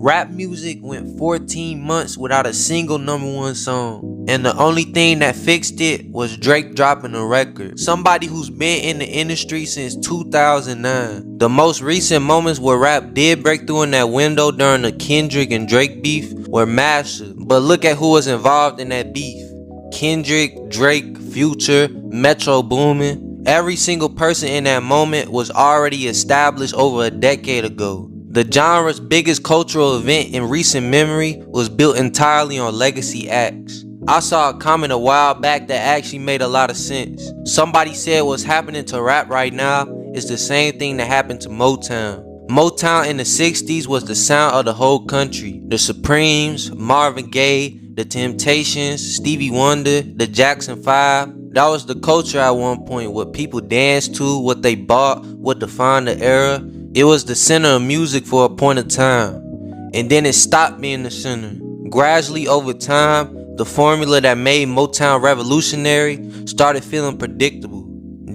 Rap music went 14 months without a single #1 song. And the only thing that fixed it was Drake dropping a record. Somebody who's been in the industry since 2009. The most recent moments where rap did break through in that window during the Kendrick and Drake beef were massive. But look at who was involved in that beef. Kendrick, Drake, Future, Metro Boomin. Every single person in that moment was already established over a decade ago. The genre's biggest cultural event in recent memory was built entirely on legacy acts. I saw a comment a while back that actually made a lot of sense. Somebody said what's happening to rap right now is the same thing that happened to Motown. Motown in the 60s was the sound of the whole country. The Supremes, Marvin Gaye, the Temptations, Stevie Wonder, the Jackson 5. That was the culture at one point, what people danced to, what they bought, what defined the era. It was the center of music for a point of time, and then it stopped being the center. Gradually over time, the formula that made Motown revolutionary started feeling predictable.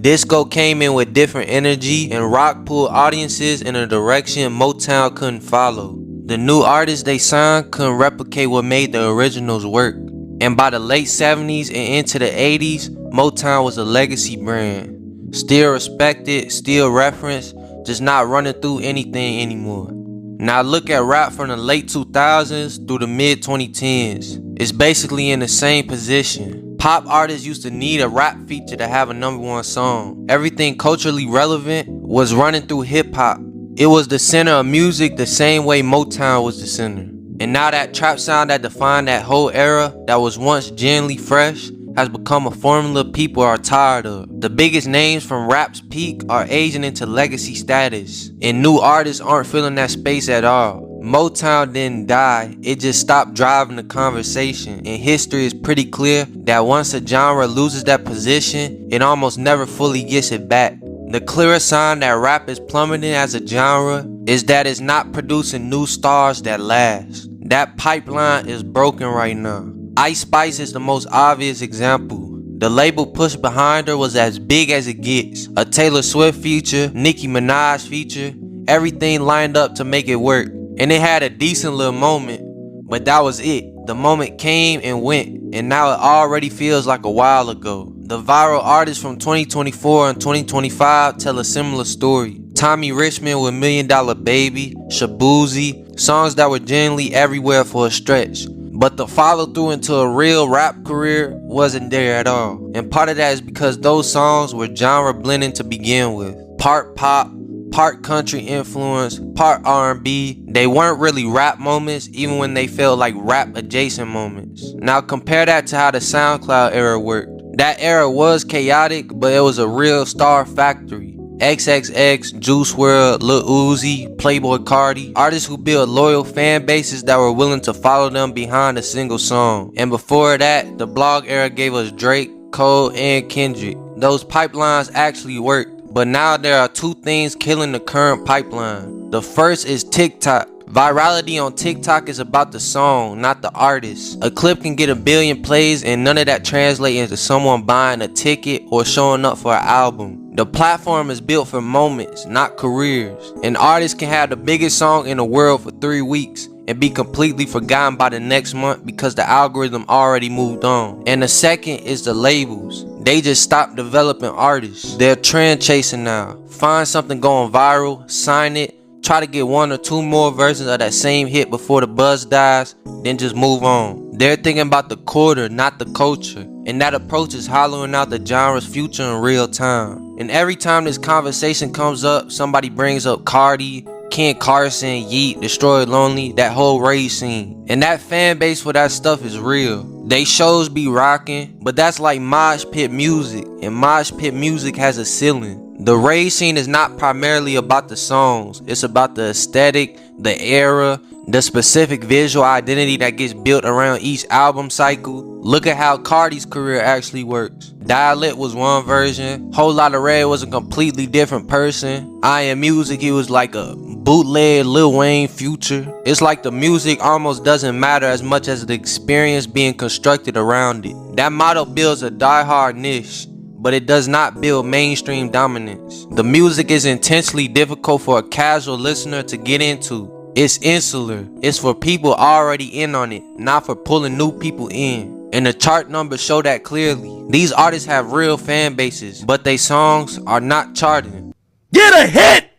Disco came in with different energy, and rock pulled audiences in a direction Motown couldn't follow. The new artists they signed couldn't replicate what made the originals work. And by the late 70s and into the 80s, Motown was a legacy brand. Still respected, still referenced, just not running through anything anymore. Now look at rap from the late 2000s through the mid 2010s. It's basically in the same position. Pop artists used to need a rap feature to have a #1 song. Everything culturally relevant was running through hip hop. It was the center of music the same way Motown was the center. And now that trap sound that defined that whole era that was once genuinely fresh has become a formula people are tired of. The biggest names from rap's peak are aging into legacy status, and new artists aren't filling that space at all. Motown didn't die, it just stopped driving the conversation, and history is pretty clear that once a genre loses that position, it almost never fully gets it back. The clearest sign that rap is plummeting as a genre is that it's not producing new stars that last. That pipeline is broken right now. Ice Spice is the most obvious example. The label push behind her was as big as it gets. A Taylor Swift feature, Nicki Minaj feature, everything lined up to make it work. And it had a decent little moment, but that was it. The moment came and went, and now it already feels like a while ago. The viral artists from 2024 and 2025 tell a similar story. Tommy Richmond with $1 Million Baby, Shabuzi, songs that were genuinely everywhere for a stretch. But the follow through into a real rap career wasn't there at all. And part of that is because those songs were genre blending to begin with. Part pop, part country influence, part R&B. They weren't really rap moments even when they felt like rap adjacent moments. Now compare that to how the SoundCloud era worked. That era was chaotic, but it was a real star factory. XXX, Juice WRLD, Lil Uzi, Playboi Carti, artists who built loyal fan bases that were willing to follow them behind a single song. And before that, the blog era gave us Drake, Cole, and Kendrick. Those pipelines actually worked, but now there are two things killing the current pipeline. The first is TikTok. Virality on TikTok is about the song, not the artist. A clip can get 1 billion plays and none of that translates into someone buying a ticket or showing up for an album. The platform is built for moments, not careers. An artist can have the biggest song in the world for 3 weeks and be completely forgotten by the next month because the algorithm already moved on. And the second is the labels. They just stopped developing artists. They're trend chasing now. Find something going viral, sign it, try to get 1 or 2 more versions of that same hit before the buzz dies, then just move on. They're thinking about the quarter, not the culture. And that approach is hollowing out the genre's future in real time. And every time this conversation comes up, somebody brings up Cardi, Ken Carson, Yeet, Destroy Lonely, that whole rage scene. And that fan base for that stuff is real. They shows be rocking, but that's like mosh pit music, and mosh pit music has a ceiling. The rage scene is not primarily about the songs, it's about the aesthetic, the era, the specific visual identity that gets built around each album cycle. Look at how Cardi's career actually works. Dial-It was one version, Whole Lotta Red was a completely different person. I Am Music, he was like a bootleg Lil Wayne Future. It's like the music almost doesn't matter as much as the experience being constructed around it. That motto builds a die-hard niche, but it does not build mainstream dominance. The music is intensely difficult for a casual listener to get into. It's insular. It's for people already in on it, not for pulling new people in. And the chart numbers show that clearly. These artists have real fan bases, but their songs are not charting. Get a hit!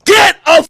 Get a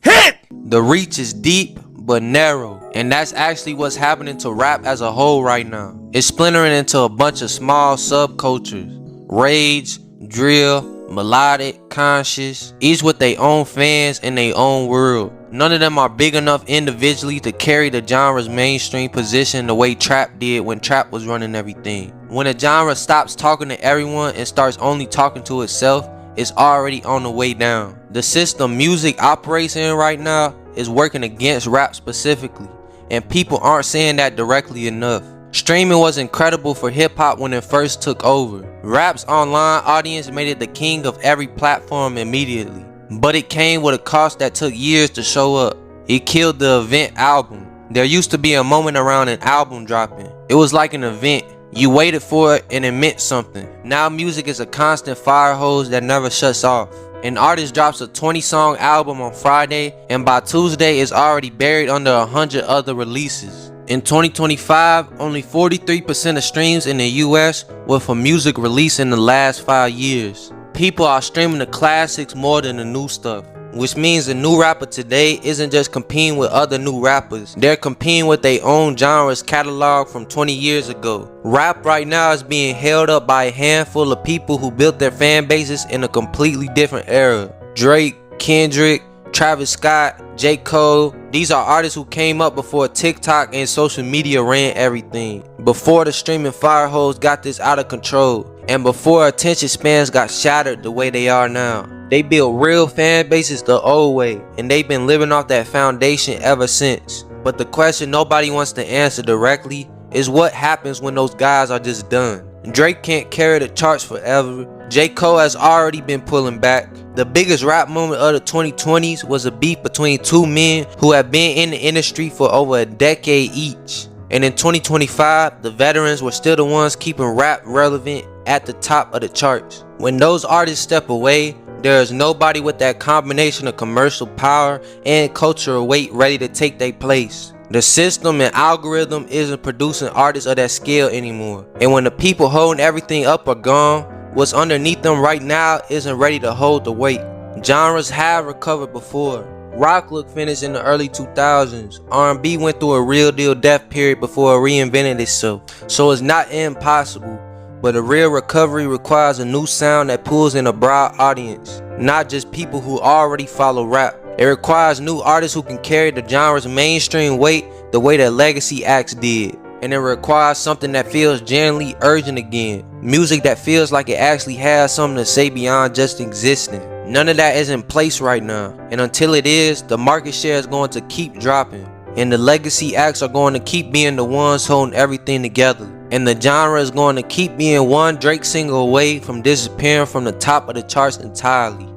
hit! The reach is deep but narrow, and that's actually what's happening to rap as a whole right now. It's splintering into a bunch of small subcultures: rage, drill, melodic, conscious, each with their own fans in their own world. None of them are big enough individually to carry the genre's mainstream position the way trap did when trap was running everything. When a genre stops talking to everyone and starts only talking to itself, it's already on the way down. The system music operates in right now is working against rap specifically, and people aren't saying that directly enough. Streaming was incredible for hip-hop when it first took over. Rap's online audience made it the king of every platform immediately, but it came with a cost that took years to show up. It killed the event album. There used to be a moment around an album dropping. It was like an event. You waited for it and it meant something. Now music is a constant fire hose that never shuts off. An artist drops a 20-song album on Friday, and by Tuesday it's already buried under 100 other releases. In 2025, only 43% of streams in the US were for music released in the last 5 years. People are streaming the classics more than the new stuff, which means the new rapper today isn't just competing with other new rappers. They're competing with their own genre's catalog from 20 years ago. Rap right now is being held up by a handful of people who built their fan bases in a completely different era. Drake, Kendrick, Travis Scott, J. Cole, these are artists who came up before TikTok and social media ran everything, before the streaming fire hose got this out of control, and before attention spans got shattered the way they are now. They built real fan bases the old way, and they've been living off that foundation ever since. But the question nobody wants to answer directly is what happens when those guys are just done. Drake can't carry the charts forever. J. Cole has already been pulling back. The biggest rap moment of the 2020s was a beef between two men who have been in the industry for over a decade each. And in 2025, the veterans were still the ones keeping rap relevant at the top of the charts. When those artists step away, there is nobody with that combination of commercial power and cultural weight ready to take their place. The system and algorithm isn't producing artists of that scale anymore. And when the people holding everything up are gone, what's underneath them right now isn't ready to hold the weight. Genres have recovered before. Rock looked finished in the early 2000s. R&B went through a real deal death period before it reinvented itself. So it's not impossible, but a real recovery requires a new sound that pulls in a broad audience, not just people who already follow rap. It requires new artists who can carry the genre's mainstream weight the way that legacy acts did. And it requires something that feels genuinely urgent again. Music that feels like it actually has something to say beyond just existing. None of that is in place right now. And until it is, the market share is going to keep dropping. And the legacy acts are going to keep being the ones holding everything together. And the genre is going to keep being one Drake single away from disappearing from the top of the charts entirely.